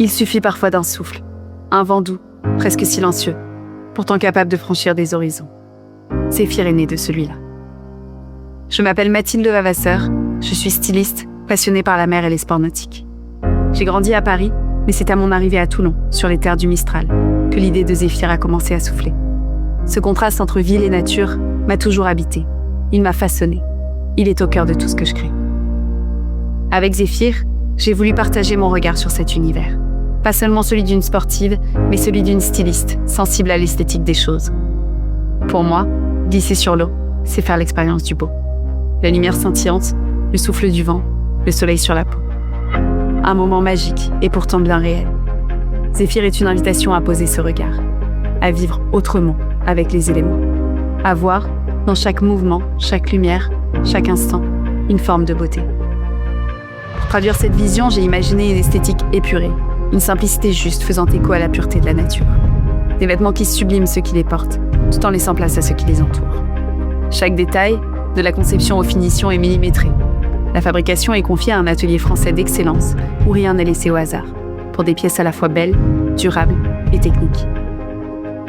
Il suffit parfois d'un souffle, un vent doux, presque silencieux, pourtant capable de franchir des horizons. Zéphyr est né de celui-là. Je m'appelle Mathilde Vavasseur, je suis styliste, passionnée par la mer et les sports nautiques. J'ai grandi à Paris, mais c'est à mon arrivée à Toulon, sur les terres du Mistral, que l'idée de Zéphyr a commencé à souffler. Ce contraste entre ville et nature m'a toujours habité. Il m'a façonné. Il est au cœur de tout ce que je crée. Avec Zéphyr, j'ai voulu partager mon regard sur cet univers. Pas seulement celui d'une sportive, mais celui d'une styliste, sensible à l'esthétique des choses. Pour moi, glisser sur l'eau, c'est faire l'expérience du beau. La lumière scintillante, le souffle du vent, le soleil sur la peau. Un moment magique et pourtant bien réel. Zéphyr est une invitation à poser ce regard, à vivre autrement avec les éléments, à voir, dans chaque mouvement, chaque lumière, chaque instant, une forme de beauté. Pour traduire cette vision, j'ai imaginé une esthétique épurée, une simplicité juste faisant écho à la pureté de la nature. Des vêtements qui subliment ceux qui les portent, tout en laissant place à ceux qui les entourent. Chaque détail, de la conception aux finitions, est millimétré. La fabrication est confiée à un atelier français d'excellence où rien n'est laissé au hasard, pour des pièces à la fois belles, durables et techniques.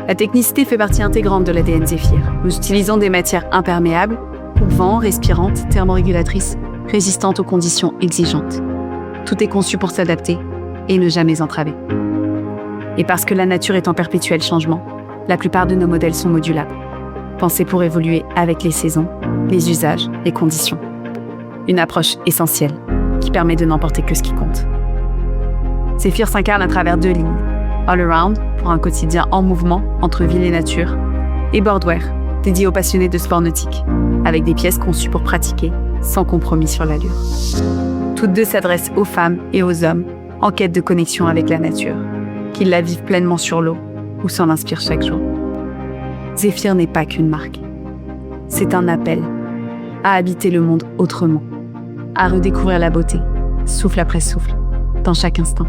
La technicité fait partie intégrante de l'ADN Zéphyr. Nous utilisons des matières imperméables, vent, respirantes, thermorégulatrices, résistantes aux conditions exigeantes. Tout est conçu pour s'adapter et ne jamais entraver. Et parce que la nature est en perpétuel changement, la plupart de nos modèles sont modulables, pensés pour évoluer avec les saisons, les usages, les conditions. Une approche essentielle qui permet de n'emporter que ce qui compte. Zéphyr s'incarne à travers deux lignes. All Around, pour un quotidien en mouvement entre ville et nature, et Boardwear, dédié aux passionnés de sport nautique, avec des pièces conçues pour pratiquer, sans compromis sur l'allure. Toutes deux s'adressent aux femmes et aux hommes en quête de connexion avec la nature, qu'ils la vivent pleinement sur l'eau ou s'en inspirent chaque jour. Zéphyr n'est pas qu'une marque. C'est un appel à habiter le monde autrement, à redécouvrir la beauté, souffle après souffle, dans chaque instant.